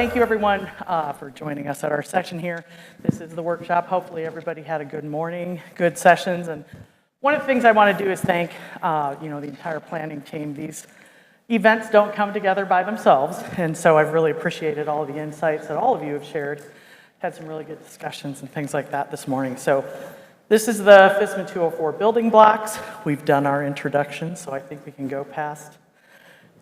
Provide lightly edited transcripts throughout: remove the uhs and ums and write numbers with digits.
thank you everyone for joining us at our session here. This is the workshop. Hopefully everybody had a good morning, good sessions. And one of the things I want to do is thank the entire planning team. These events don't come together by themselves. And so I've really appreciated all the insights that all of you have shared. Had some really good discussions and things like that this morning. So this is the FSMA 204 building blocks. We've done our introduction, so I think we can go past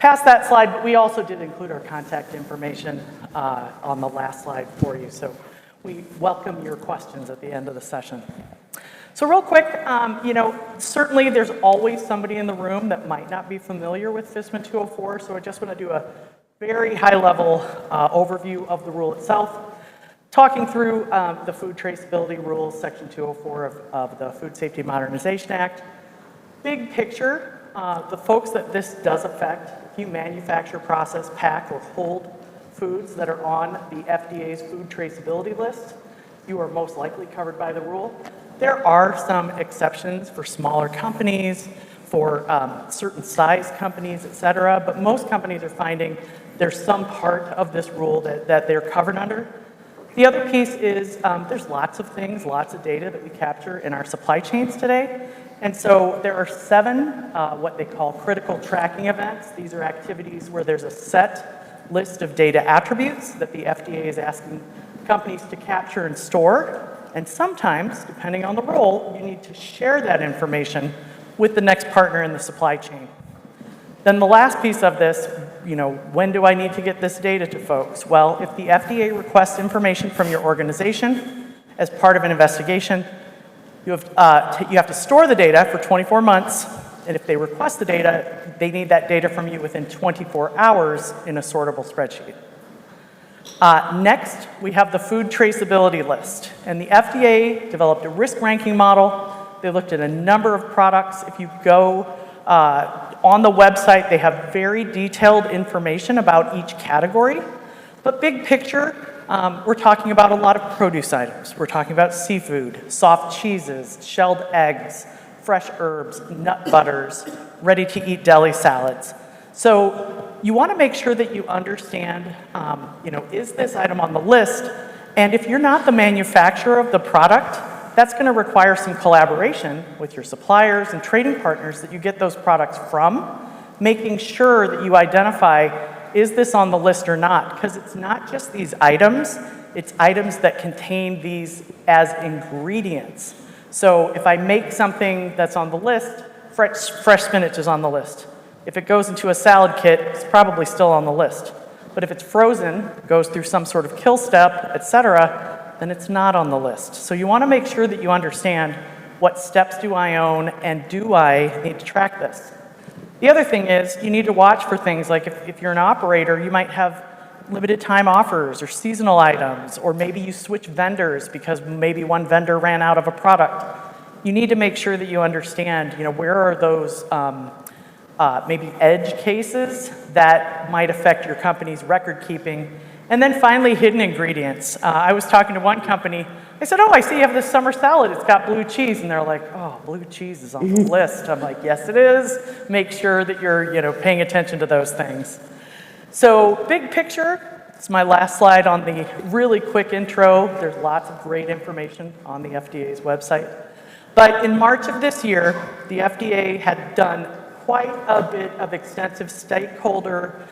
that slide, but we also did include our contact information on the last slide for you. So we welcome your questions at the end of the session. So real quick, certainly there's always somebody in the room that might not be familiar with FSMA 204, so I just want to do a very high-level overview of the rule itself, talking through the food traceability rules, Section 204 of the Food Safety Modernization Act. Big picture, the folks that this does affect, if you manufacture, process, pack, or hold foods that are on the FDA's food traceability list, you are most likely covered by the rule. There are some exceptions for smaller companies, for certain size companies, et cetera, but most companies are finding there's some part of this rule that they're covered under. The other piece is there's lots of things, lots of data that we capture in our supply chains today. And so there are 7 what they call critical tracking events. These are activities where there's a set list of data attributes that the FDA is asking companies to capture and store. And sometimes, depending on the role, you need to share that information with the next partner in the supply chain. Then the last piece of this, when do I need to get this data to folks? Well, if the FDA requests information from your organization as part of an investigation, you have to store the data for 24 months, and if they request the data, they need that data from you within 24 hours in a sortable spreadsheet. Next, we have the food traceability list, and the FDA developed a risk ranking model. They looked at a number of products. If you go on the website, they have very detailed information about each category, but big picture, we're talking about a lot of produce items. We're talking about seafood, soft cheeses, shelled eggs, fresh herbs, nut butters, ready-to-eat deli salads. So you want to make sure that you understand, is this item on the list? And if you're not the manufacturer of the product, that's going to require some collaboration with your suppliers and trading partners that you get those products from, making sure that you identify, is this on the list or not? Because it's not just these items, it's items that contain these as ingredients. So if I make something that's on the list, fresh spinach is on the list. If it goes into a salad kit, it's probably still on the list. But if it's frozen, goes through some sort of kill step, et cetera, then it's not on the list. So you want to make sure that you understand what steps do I own and do I need to track this. The other thing is you need to watch for things like if you're an operator, you might have limited time offers or seasonal items, or maybe you switch vendors because maybe one vendor ran out of a product. You need to make sure that you understand, where are those maybe edge cases that might affect your company's record keeping. And then finally, hidden ingredients. I was talking to one company. They said, I see you have this summer salad. It's got blue cheese. And they're like, blue cheese is on the list. I'm like, yes, it is. Make sure that you're paying attention to those things. So big picture, it's my last slide on the really quick intro. There's lots of great information on the FDA's website. But in March of this year, the FDA had done quite a bit of extensive stakeholder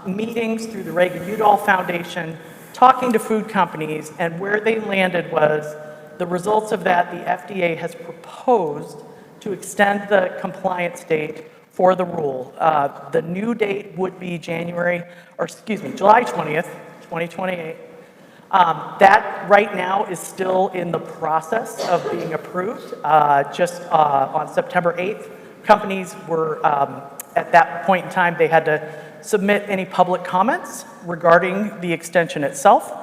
meetings through the Reagan-Udall Foundation, talking to food companies, and where they landed was the results of that. The FDA has proposed to extend the compliance date for the rule. The new date would be July 20th, 2028. That right now is still in the process of being approved. Just on September 8th, companies were, at that point in time, they had to submit any public comments regarding the extension itself.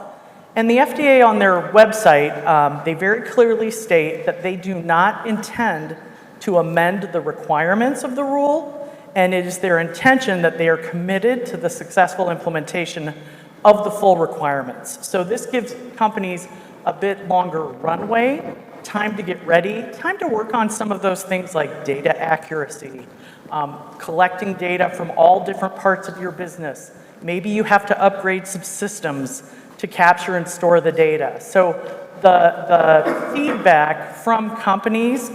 And the FDA on their website, they very clearly state that they do not intend to amend the requirements of the rule, and it is their intention that they are committed to the successful implementation of the full requirements. So this gives companies a bit longer runway, time to get ready, time to work on some of those things like data accuracy, collecting data from all different parts of your business, Maybe you have to upgrade some systems to capture and store the data. So the feedback from companies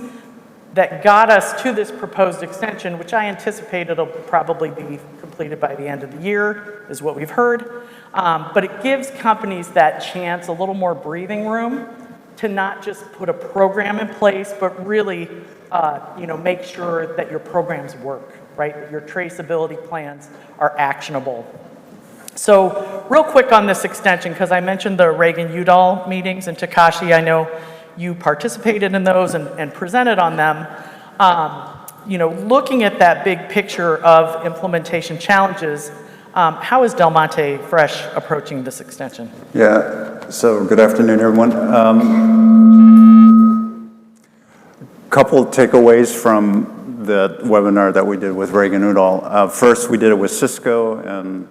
that got us to this proposed extension, which I anticipate it'll probably be completed by the end of the year, is what we've heard. But it gives companies that chance, a little more breathing room, to not just put a program in place, but really make sure that your programs work, right? That your traceability plans are actionable. So real quick on this extension, because I mentioned the Reagan-Udall meetings, and Takashi, I know you participated in those and presented on them. Looking at that big picture of implementation challenges, how is Del Monte Fresh approaching this extension? Yeah, so good afternoon, everyone. Couple takeaways from the webinar that we did with Reagan-Udall. First, we did it with Cisco and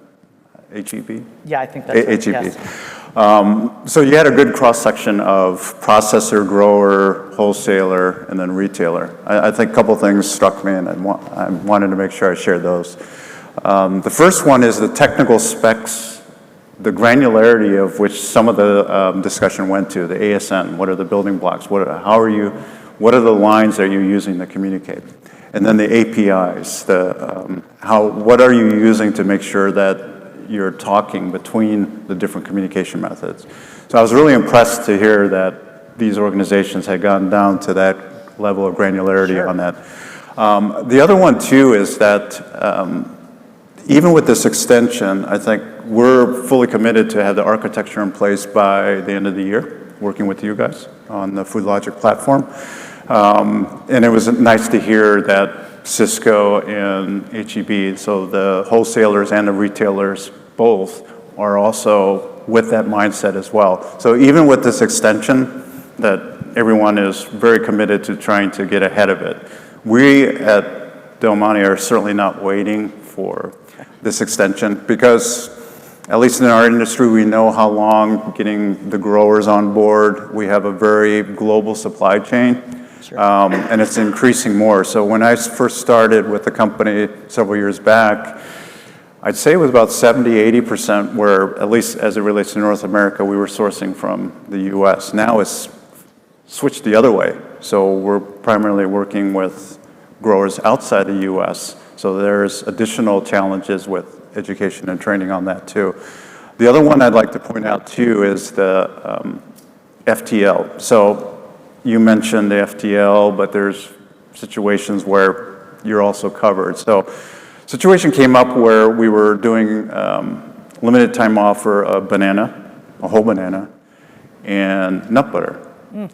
HEB? Yeah, I think that's right, HEB. Yes. So you had a good cross-section of processor, grower, wholesaler, and then retailer. I think a couple things struck me, and I wanted to make sure I shared those. The first one is the technical specs, the granularity of which some of the discussion went to, the ASN, what are the building blocks, what are the lines that you're using to communicate? And then the APIs, what are you using to make sure that you're talking between the different communication methods? So I was really impressed to hear that these organizations had gone down to that level of granularity on that. The other one too is that even with this extension, I think we're fully committed to have the architecture in place by the end of the year, working with you guys on the FoodLogic platform. And it was nice to hear that Cisco and HEB, so the wholesalers and the retailers both are also with that mindset as well. So even with this extension, that everyone is very committed to trying to get ahead of it. We at Del Monte are certainly not waiting for this extension because, at least in our industry, we know how long getting the growers on board. We have a very global supply chain. Sure. And it's increasing more. So when I first started with the company several years back, I'd say it was about 70–80% where, at least as it relates to North America, we were sourcing from the US. Now it's switched the other way. So we're primarily working with growers outside the US. So there's additional challenges with education and training on that too. The other one I'd like to point out too is the FTL. So you mentioned the FTL, but there's situations where you're also covered. So situation came up where we were doing limited time offer of banana, a whole banana, and nut butter. Mm.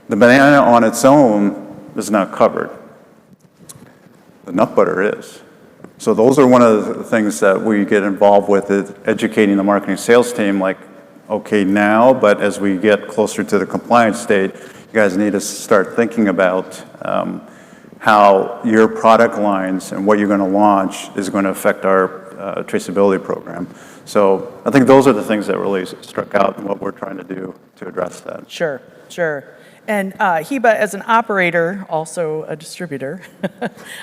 The banana on its own is not covered. The nut butter is. So those are one of the things that we get involved with, is educating the marketing sales team, like, okay now, but as we get closer to the compliance state, you guys need to start thinking about how your product lines and what you're going to launch is going to affect our traceability program. So I think those are the things that really struck out in what we're trying to do to address that. Sure, sure. And Hiba, as an operator, also a distributor,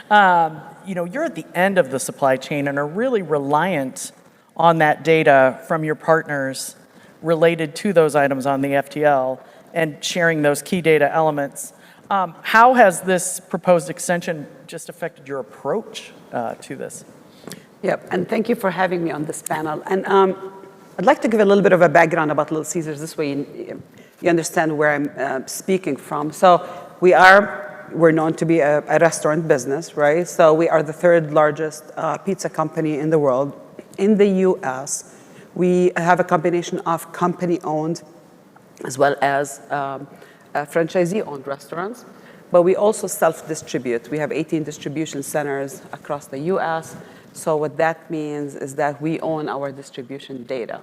you're at the end of the supply chain and are really reliant on that data from your partners related to those items on the FTL and sharing those key data elements. How has this proposed extension just affected your approach to this? Yep, and thank you for having me on this panel. And I'd like to give a little bit of a background about Little Caesars. This way you understand where I'm speaking from. So we're known to be a restaurant business, right? So we are the third largest pizza company in the world. In the US, we have a combination of company-owned as well as franchisee-owned restaurants, but we also self-distribute. We have 18 distribution centers across the US. So what that means is that we own our distribution data.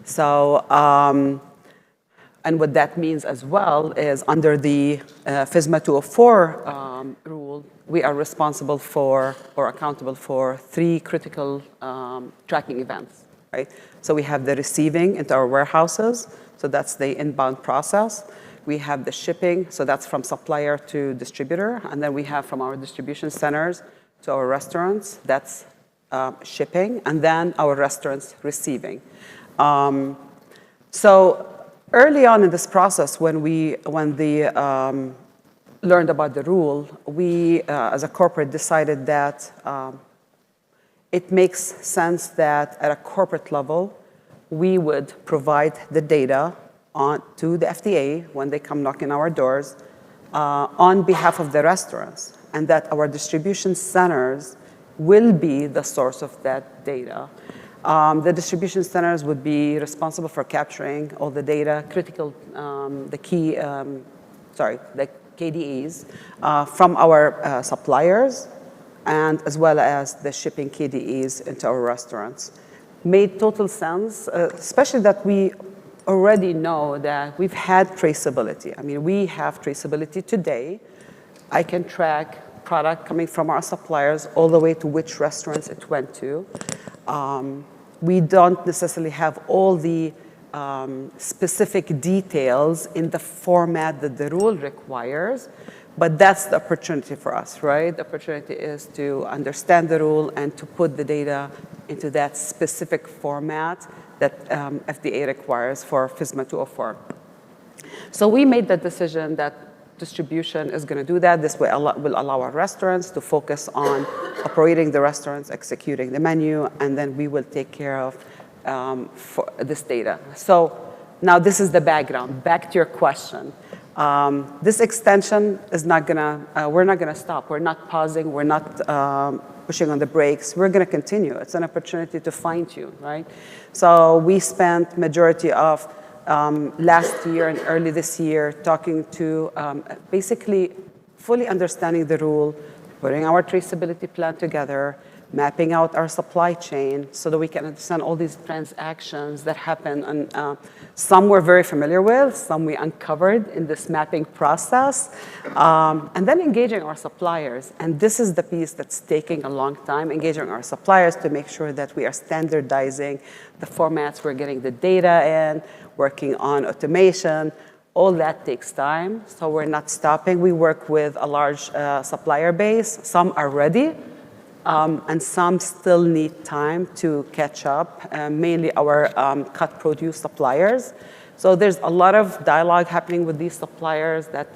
So, and what that means as well is under the FSMA 204 rule, we are responsible for or accountable for 3 critical tracking events, right? So we have the receiving into our warehouses, so that's the inbound process. We have the shipping, so that's from supplier to distributor, and then we have from our distribution centers to our restaurants, that's shipping, and then our restaurants receiving. So early on in this process, when they learned about the rule, we, as a corporate, decided that it makes sense that at a corporate level, we would provide the data to the FDA when they come knocking our doors on behalf of the restaurants, and that our distribution centers will be the source of that data. The distribution centers would be responsible for capturing all the data, the KDEs from our suppliers, and as well as the shipping KDEs into our restaurants. Made total sense, especially that we already know that we've had traceability. I mean, we have traceability today. I can track product coming from our suppliers all the way to which restaurants it went to. We don't necessarily have all the specific details in the format that the rule requires, but that's the opportunity for us, right? The opportunity is to understand the rule and to put the data into that specific format that FDA requires for FSMA 204. So we made the decision that distribution is going to do that. This will allow our restaurants to focus on operating the restaurants, executing the menu, and then we will take care of for this data. So now this is the background. Back to your question. This extension is not gonna, we're not gonna stop. We're not pausing. We're not pushing on the brakes. We're gonna continue. It's an opportunity to fine tune, right? So we spent majority of last year and early this year talking to basically fully understanding the rule, putting our traceability plan together, mapping out our supply chain so that we can understand all these transactions that happen. And some we're very familiar with, some we uncovered in this mapping process, and then engaging our suppliers. And this is the piece that's taking a long time, engaging our suppliers to make sure that we are standardizing the formats we're getting the data in, working on automation. All that takes time, so we're not stopping. We work with a large supplier base. Some are ready, and some still need time to catch up, mainly our cut produce suppliers. So there's a lot of dialogue happening with these suppliers that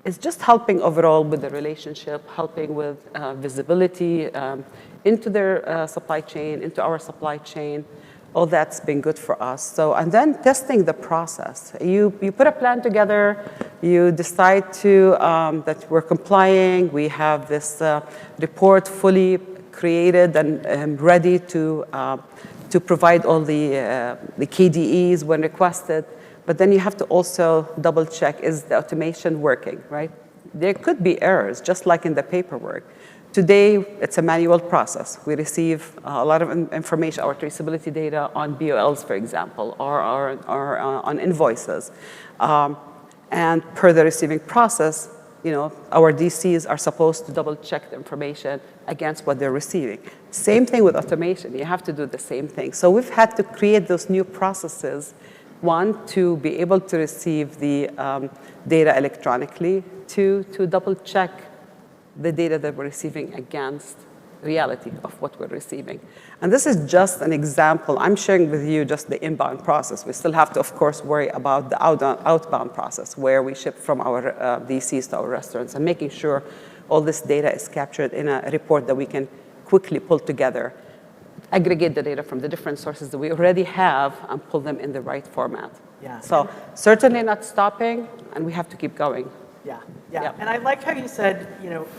is just helping overall with the relationship, helping with visibility into their supply chain, into our supply chain. All that's been good for us. So, and then testing the process. You put a plan together, you decide to, that we're complying, we have this report fully created and ready to provide all the KDEs when requested, but then you have to also double check, is the automation working, right? There could be errors, just like in the paperwork. Today, it's a manual process. We receive a lot of information, our traceability data on BOLs, for example, or on invoices. And per the receiving process, our DCs are supposed to double check the information against what they're receiving. Same thing with automation. You have to do the same thing. So we've had to create those new processes, one, to be able to receive the data electronically, two, to double check the data that we're receiving against reality of what we're receiving. And this is just an example. I'm sharing with you just the inbound process. We still have to, of course, worry about the outbound process, where we ship from our DCs to our restaurants, and making sure all this data is captured in a report that we can quickly pull together, aggregate the data from the different sources that we already have, and pull them in the right format. Yeah. So certainly not stopping, and we have to keep going. Yeah. Yep. And I like how you said,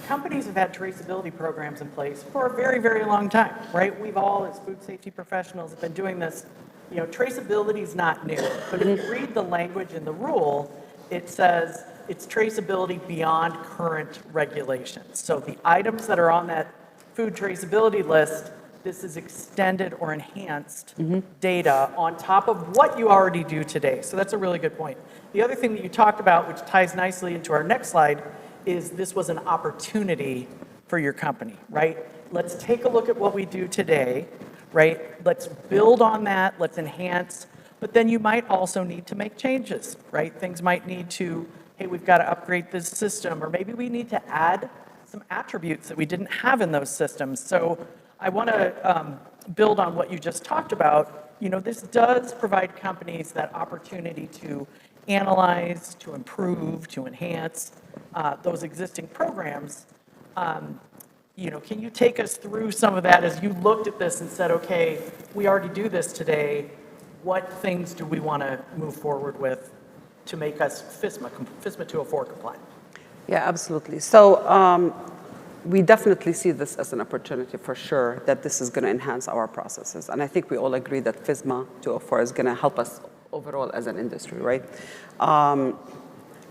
companies have had traceability programs in place for a very, very long time, right? We've all, as food safety professionals, have been doing this. Traceability is not new, but if you read the language in the rule, it says it's traceability beyond current regulations. So the items that are on that food traceability list, this is extended or enhanced data on top of what you already do today. So that's a really good point. The other thing that you talked about, which ties nicely into our next slide, is this was an opportunity for your company, right? Let's take a look at what we do today, right? Let's build on that, let's enhance, but then you might also need to make changes, right? Things might need to, hey, we've got to upgrade this system, or maybe we need to add some attributes that we didn't have in those systems. So I want to build on what you just talked about. You know, this does provide companies that opportunity to analyze, to improve, to enhance those existing programs. You know, can you take us through some of that as you looked at this and said, okay, we already do this today. What things do we want to move forward with to make us FSMA 204 compliant? Yeah, absolutely. So we definitely see this as an opportunity for sure, that this is going to enhance our processes. And I think we all agree that FSMA 204 is going to help us overall as an industry, right?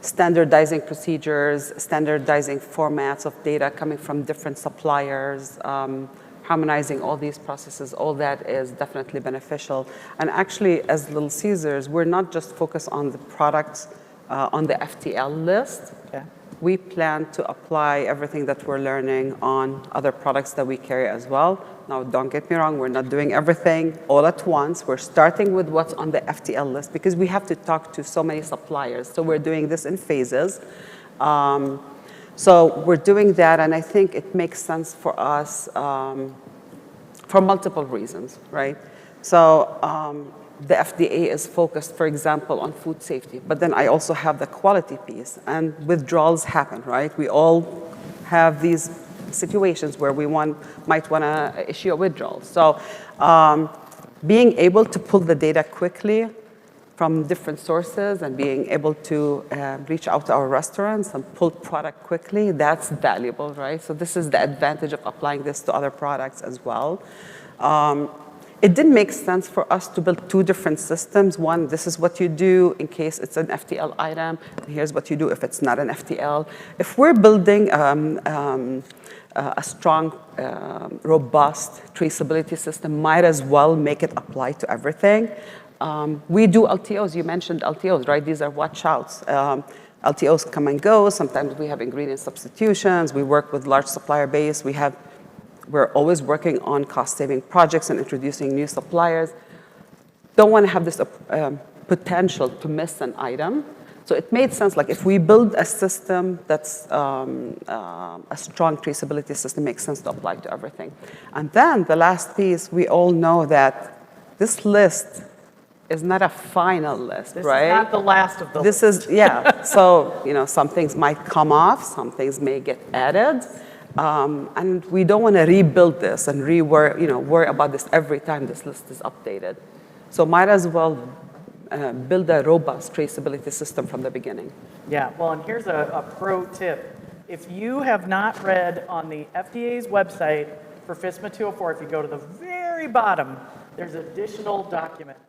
Standardizing procedures, standardizing formats of data coming from different suppliers, harmonizing all these processes, all that is definitely beneficial. And actually, as Little Caesars, we're not just focused on the products on the FTL list. Okay. We plan to apply everything that we're learning on other products that we carry as well. Now, don't get me wrong, we're not doing everything all at once. We're starting with what's on the FTL list because we have to talk to so many suppliers. So we're doing this in phases. So we're doing that, and I think it makes sense for us for multiple reasons, right? So the FDA is focused, for example, on food safety, but then I also have the quality piece, and withdrawals happen, right? We all have these situations where we might want to issue a withdrawal. So being able to pull the data quickly from different sources and being able to reach out to our restaurants and pull product quickly, that's valuable, right? So this is the advantage of applying this to other products as well. It didn't make sense for us to build two different systems. One, this is what you do in case it's an FTL item, and here's what you do if it's not an FTL. If we're building a strong, robust traceability system, might as well make it apply to everything. We do LTOs. You mentioned LTOs, right? These are watch outs. LTOs come and go. Sometimes we have ingredient substitutions. We work with large supplier base. We're always working on cost-saving projects and introducing new suppliers. Don't want to have this potential to miss an item. So it made sense, like if we build a system that's a strong traceability system, makes sense to apply to everything. And then the last piece, we all know that this list is not a final list, This right? is not the last of the This list. is, yeah. So, you know, some things might come off, some things may get added. And we don't want to rebuild this and worry about this every time this list is updated. So might as well build a robust traceability system from the beginning. Yeah, well, and here's a pro tip. If you have not read on the FDA's website for FSMA 204, if you go to the very bottom, there's additional documents.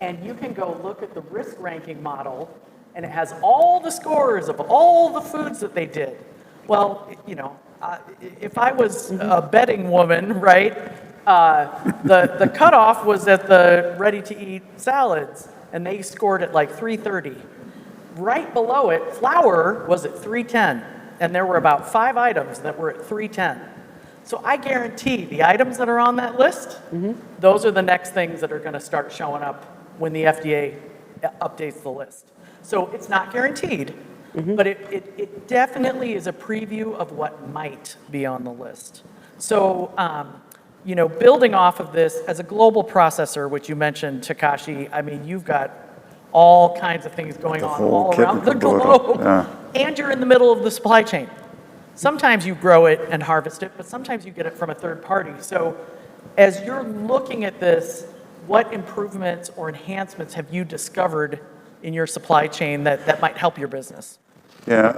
And you can go look at the risk ranking model, and it has all the scores of all the foods that they did. Well, you know, if I was a betting woman, right, the cutoff was at the ready-to-eat salads, and they scored at like 330. Right below it, flour was at 310, and there were about 5 items that were at 310. So I guarantee the items that are on that list, those are the next things that are going to start showing up when the FDA updates the list. So it's not guaranteed, but it definitely is a preview of what might be on the list. So, you know, building off of this, as a global processor, which you mentioned, Takashi, I mean, you've got all kinds of things going on all around the globe, and you're in the middle of the supply chain. Sometimes you grow it and harvest it, but sometimes you get it from a third party. So as you're looking at this, what improvements or enhancements have you discovered in your supply chain that might help your business? Yeah,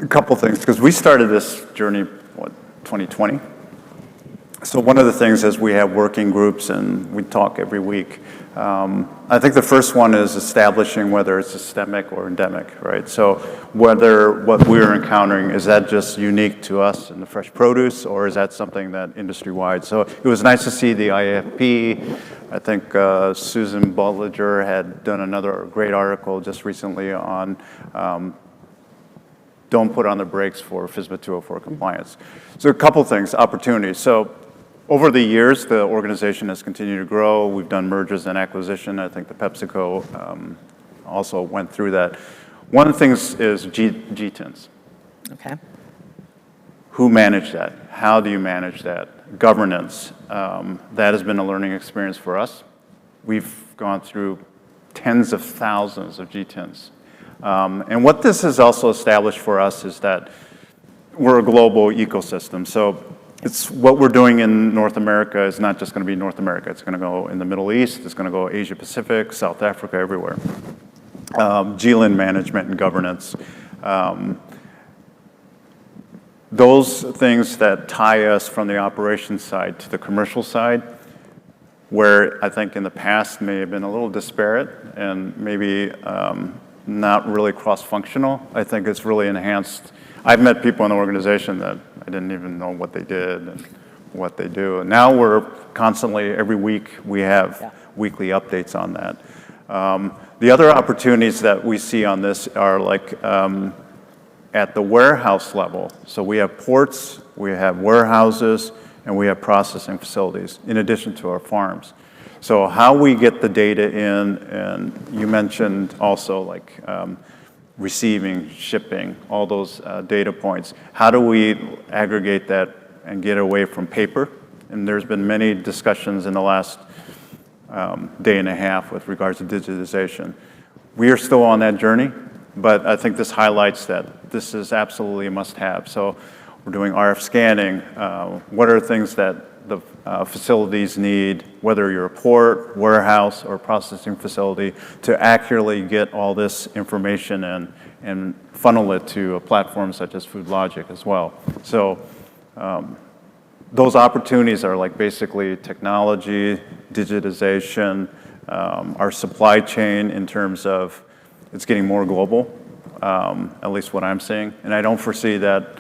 a couple things, because we started this journey, 2020? So one of the things is we have working groups and we talk every week. I think the first one is establishing whether it's systemic or endemic, right? So whether what we're encountering, is that just unique to us in the fresh produce, or is that something that industry-wide? So it was nice to see the IFP. I think Susan Bolliger had done another great article just recently on don't put on the brakes for FSMA 204 compliance. So a couple things, opportunities. So over the years, the organization has continued to grow. We've done mergers and acquisition. I think the PepsiCo also went through that. One of the things is GTINs. Okay. who manage that? How do you manage that? Governance, that has been a learning experience for us. We've gone through tens of thousands of GTINs. And what this has also established for us is that we're a global ecosystem. So it's what we're doing in North America is not just going to be North America. It's going to go in the Middle East. It's going to go Asia Pacific, South Africa, everywhere. GLIN management and governance. Those things that tie us from the operations side to the commercial side, where I think in the past may have been a little disparate and maybe not really cross-functional, I think it's really enhanced. I've met people in the organization that I didn't even know what they did and what they do. And now we're constantly, every week, we have weekly updates on that. The other opportunities that we see on this are like at the warehouse level. So we have ports, we have warehouses, and we have processing facilities in addition to our farms. So how we get the data in, and you mentioned also like receiving, shipping, all those data points. How do we aggregate that and get away from paper? And there's been many discussions in the last day and a half with regards to digitization. We are still on that journey, but I think this highlights that this is absolutely a must-have. So we're doing RF scanning. What are things that the facilities need, whether you're a port, warehouse, or processing facility, to accurately get all this information and funnel it to a platform such as FoodLogic as well. So those opportunities are like basically technology, digitization, our supply chain in terms of it's getting more global, at least what I'm seeing. And I don't foresee that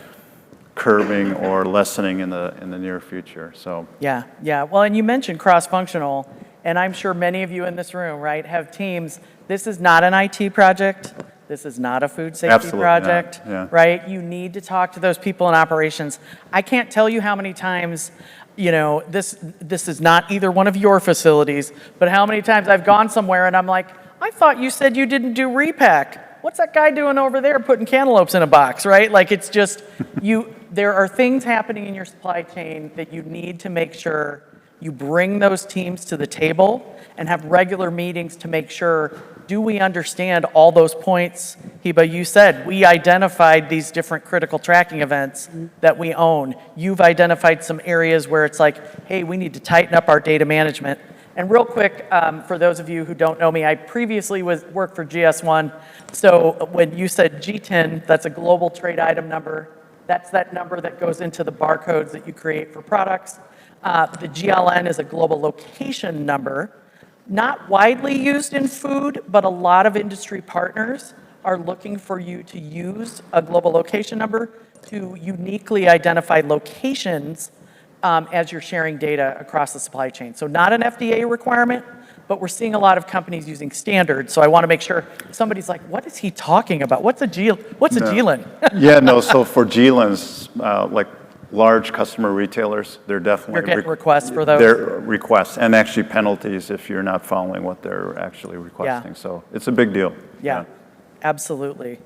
curbing or lessening in the near future. So Yeah. Well, and you mentioned cross-functional, and I'm sure many of you in this room, right, have teams. This is not an IT project. This is not a food safety Absolutely project, not. Yeah. right? You need to talk to those people in operations. I can't tell you how many times, you know, this is not either one of your facilities, but how many times I've gone somewhere and I'm like, I thought you said you didn't do repack. What's that guy doing over there putting cantaloupes in a box, right? Like it's just, there are things happening in your supply chain that you need to make sure you bring those teams to the table and have regular meetings to make sure, do we understand all those points? Hiba, you said we identified these different critical tracking events that we own. You've identified some areas where it's like, hey, we need to tighten up our data management. And real quick, for those of you who don't know me, I previously worked for GS1. So when you said G10, that's a global trade item number. That's that number that goes into the barcodes that you create for products. The GLN is a global location number. Not widely used in food, but a lot of industry partners are looking for you to use a global location number to uniquely identify locations as you're sharing data across the supply chain. So not an FDA requirement, but we're seeing a lot of companies using standards. So I want to make sure somebody's like, what is he talking about? What's a GLN? Yeah, no, so for GLINs, like large customer retailers, they're definitely... You're getting requests for those? They're requests, and actually penalties if you're not following what they're actually requesting. Yeah. So it's a big deal. Yeah, absolutely.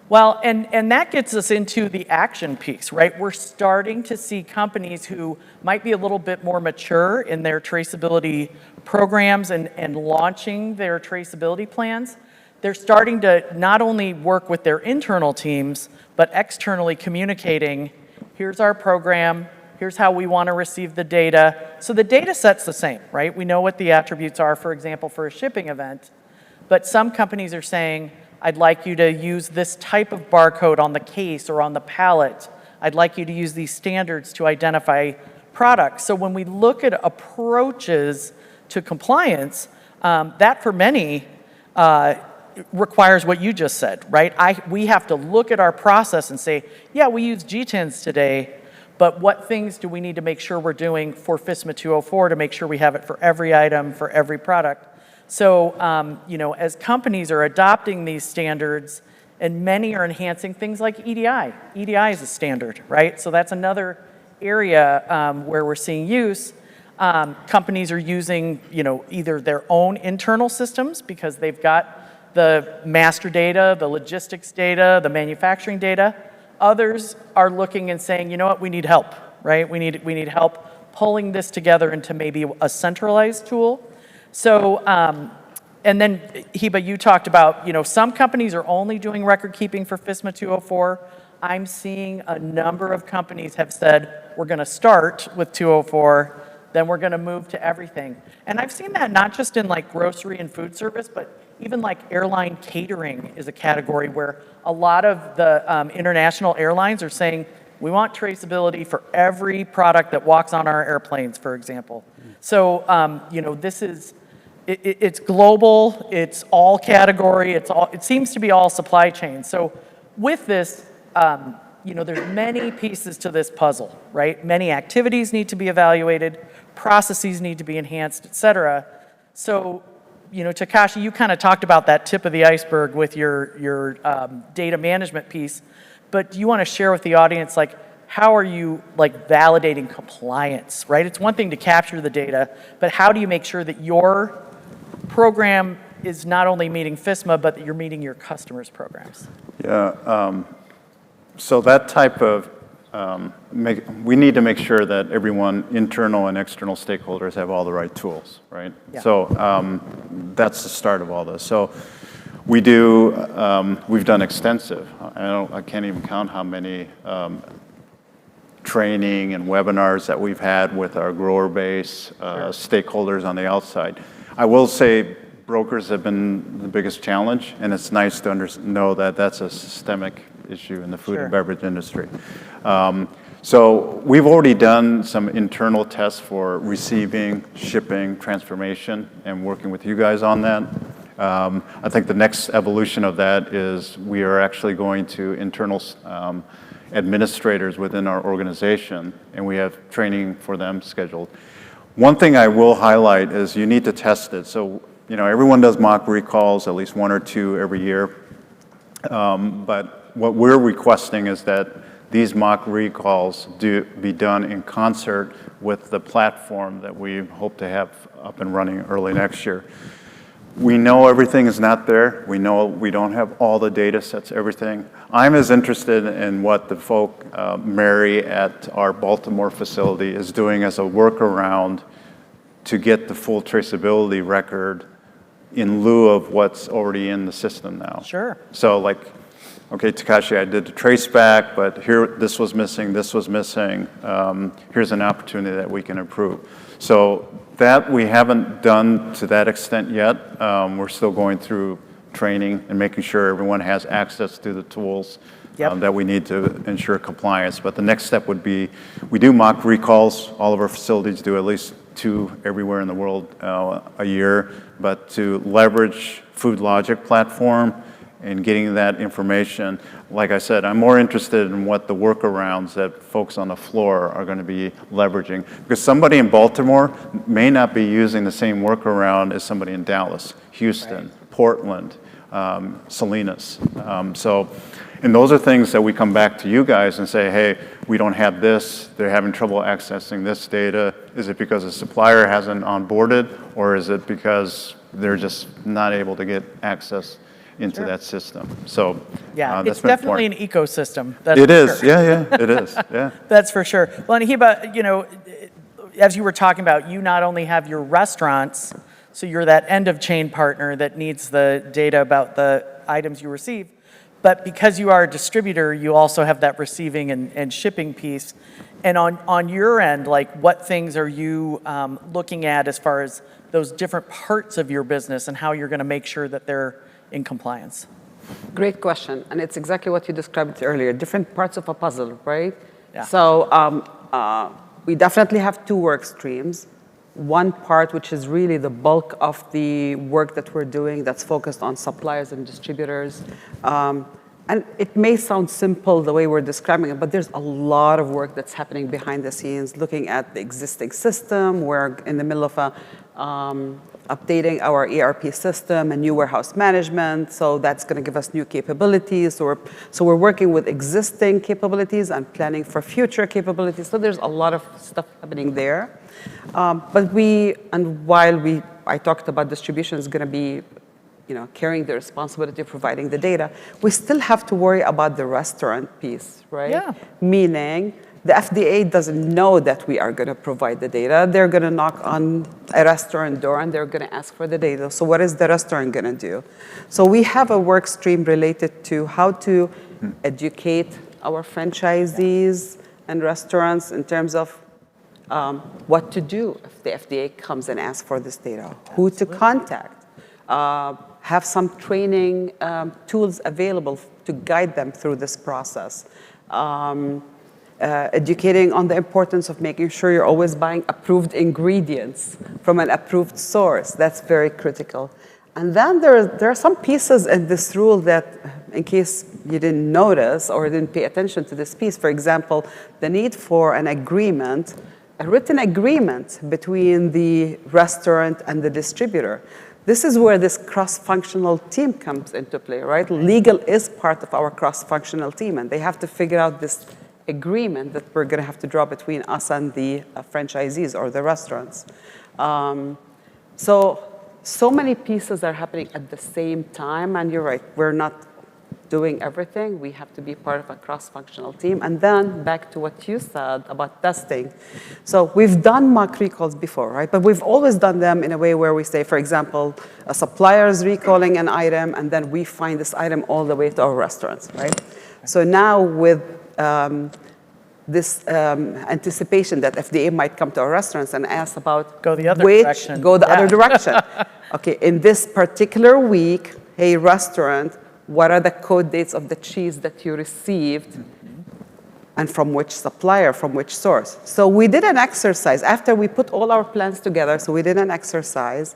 Well, and that gets us into the action piece, right? We're starting to see companies who might be a little bit more mature in their traceability programs and launching their traceability plans. They're starting to not only work with their internal teams, but externally communicating, here's our program, here's how we want to receive the data. So the data set's the same, right? We know what the attributes are, for example, for a shipping event, but some companies are saying, I'd like you to use this type of barcode on the case or on the pallet. I'd like you to use these standards to identify products. So when we look at approaches to compliance, that for many requires what you just said, right? We have to look at our process and say, yeah, we use G10s today, but what things do we need to make sure we're doing for FSMA 204 to make sure we have it for every item, for every product? So, you know, as companies are adopting these standards, and many are enhancing things like EDI. EDI is a standard, right? So that's another area where we're seeing use. Companies are using, you know, either their own internal systems because they've got the master data, the logistics data, the manufacturing data. Others are looking and saying, you know what, we need help, right? We need help pulling this together into maybe a centralized tool. So, and then Hiba, you talked about, some companies are only doing record keeping for FSMA 204. I'm seeing a number of companies have said, we're going to start with 204, then we're going to move to everything. And I've seen that not just in like grocery and food service, but even like airline catering is a category where a lot of the international airlines are saying, we want traceability for every product that walks on our airplanes, for example. So, this is, it's global, it's all category, it seems to be all supply chain. So with this, there's many pieces to this puzzle, right? Many activities need to be evaluated, processes need to be enhanced, et cetera. So, Takashi, you kind of talked about that tip of the iceberg with your data management piece, but do you want to share with the audience, like, how are you validating compliance, right? It's one thing to capture the data, but how do you make sure that your program is not only meeting FSMA, but that you're meeting your customers' programs? Yeah, so that type of, we need to make sure that everyone, internal and external stakeholders, have all the right tools, right? Yeah. So that's the start of all this. So we do, we've done extensive, I can't even count how many training and webinars that we've had with our grower base, stakeholders on the outside. I will say brokers have been the biggest challenge, and it's nice to know that that's a systemic issue in the food and beverage industry. So we've already done some internal tests for receiving, shipping, transformation, and working with you guys on that. I think the next evolution of that is we are actually going to internal administrators within our organization, and we have training for them scheduled. One thing I will highlight is you need to test it. So, everyone does mock recalls, at least 1 or 2 every year. But what we're requesting is that these mock recalls be done in concert with the platform that we hope to have up and running early next year. We know everything is not there. We know we don't have all the data sets, everything. I'm as interested in what the folk, Mary at our Baltimore facility is doing as a workaround to get the full traceability record in lieu of what's already in the system now. Sure. So okay, Takashi, I did the trace back, but here, this was missing, this was missing. Here's an opportunity that we can improve. So that we haven't done to that extent yet. We're still going through training and making sure everyone has access to the tools that we need to ensure compliance. But the next step would be, we do mock recalls. All of our facilities do at least 2 everywhere in the world a year. But to leverage Food Logic platform and getting that information, like I said, I'm more interested in what the workarounds that folks on the floor are going to be leveraging. Because somebody in Baltimore may not be using the same workaround as somebody in Dallas, Houston, Portland, Salinas. And those are things that we come back to you guys and say, hey, we don't have this, they're having trouble accessing this data. Is it because the supplier hasn't onboarded, or is it because they're just not able to get access into that system? So it's definitely an ecosystem. It is, it is, yeah. That's for sure. Well, and Hiba, as you were talking about, you not only have your restaurants, so you're that end of chain partner that needs the data about the items you receive, but because you are a distributor, you also have that receiving and shipping piece. And on your end, what things are you looking at as far as those different parts of your business and how you're going to make sure that they're in compliance? Great question, and it's exactly what you described earlier, different parts of a puzzle, right? Yeah. So we definitely have 2 work streams. One part, which is really the bulk of the work that we're doing, that's focused on suppliers and distributors. And it may sound simple the way we're describing it, but there's a lot of work that's happening behind the scenes, looking at the existing system. We're in the middle of updating our ERP system and new warehouse management, so that's going to give us new capabilities. So we're working with existing capabilities and planning for future capabilities. So there's a lot of stuff happening there. But while I talked about distribution is going to be carrying the responsibility of providing the data, we still have to worry about the restaurant piece, right? Yeah. Meaning the FDA doesn't know that we are going to provide the data. They're going to knock on a restaurant door and they're going to ask for the data. So what is the restaurant going to do? So we have a work stream related to how to educate our franchisees and restaurants in terms of what to do if the FDA comes and asks for this data, who to contact, have some training tools available to guide them through this process. Educating on the importance of making sure you're always buying approved ingredients from an approved source. That's very critical. And then there are some pieces in this rule that, in case you didn't notice or didn't pay attention to this piece, for example, the need for an agreement, a written agreement between the restaurant and the distributor. This is where this cross-functional team comes into play, right? Legal is part of our cross-functional team, and they have to figure out this agreement that we're going to have to draw between us and the franchisees or the restaurants. So many pieces are happening at the same time, and you're right, we're not doing everything. We have to be part of a cross-functional team. And then back to what you said about testing. So we've done mock recalls before, right? But we've always done them in a way where we say, for example, a supplier is recalling an item, and then we find this item all the way to our restaurants, right? So now with this anticipation that FDA might come to our restaurants and ask about Go the other direction. Go the other direction. Okay, in this particular week, hey, restaurant, what are the code dates of the cheese that you received and from which supplier, from which source? So we did an exercise after we put all our plans together. So we did an exercise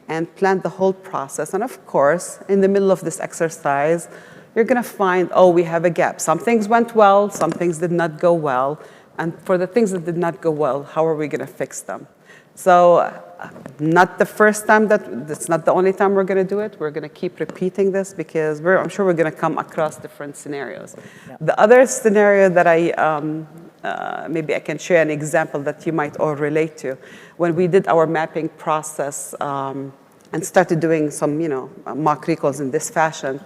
and planned the whole process. And of course, in the middle of this exercise, you're going to find, oh, we have a gap. Some things went well, some things did not go well. And for the things that did not go well, how are we going to fix them? So not the first time, that's not the only time we're going to do it. We're going to keep repeating this because I'm sure we're going to come across different scenarios. Yeah. The other scenario that maybe I can share an example that you might all relate to. When we did our mapping process and started doing some mock recalls in this fashion,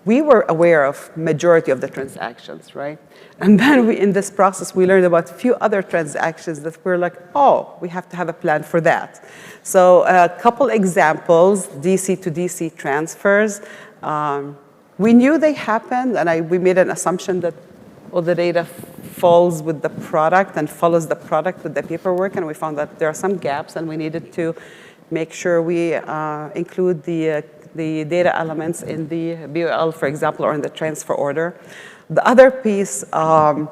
we were aware of majority of the transactions, right? And then in this process, we learned about a few other transactions that we're like, oh, we have to have a plan for that. So a couple examples, DC to DC transfers. We knew they happened, and we made an assumption that all the data falls with the product and follows the product with the paperwork, and we found that there are some gaps, and we needed to make sure we include the data elements in the BOL, for example, or in the transfer order. The other piece, I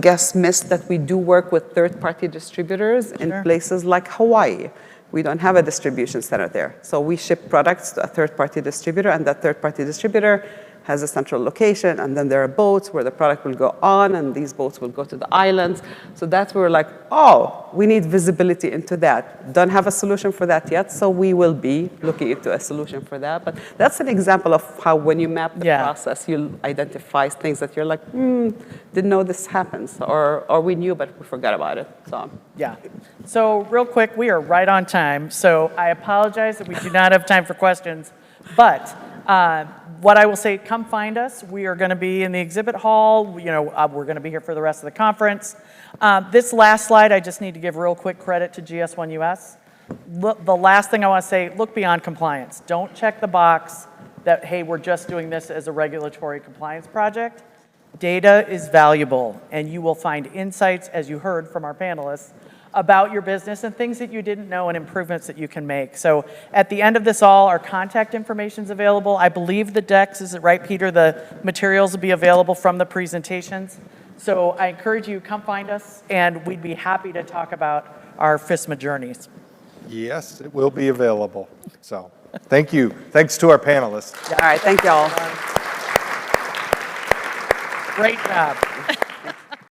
guess, missed that we do work with third-party distributors in places like Hawaii. We don't have a distribution center there. So we ship products to a third-party distributor, and that third-party distributor has a central location, and then there are boats where the product will go on, and these boats will go to the islands. So that's where we're like, oh, we need visibility into that. Don't have a solution for that yet, so we will be looking into a solution for that. But that's an example of how when you map the process, you'll identify things that you're like, didn't know this happens, or we knew, but we forgot about it. So yeah. So real quick, we are right on time. So I apologize that we do not have time for questions, but what I will say, come find us. We are going to be in the exhibit hall. We're going to be here for the rest of the conference. This last slide, I just need to give real quick credit to GS1 US. The last thing I want to say, look beyond compliance. Don't check the box that, hey, we're just doing this as a regulatory compliance project. Data is valuable, and you will find insights, as you heard from our panelists, about your business and things that you didn't know and improvements that you can make. So at the end of this all, our contact information is available. I believe the decks, is it right, Peter? The materials will be available from the presentations. So I encourage you, come find us, and we'd be happy to talk about our FSMA journeys. Yes, it will be available. So thank you. Thanks to our panelists. All right, thank you all. Great job.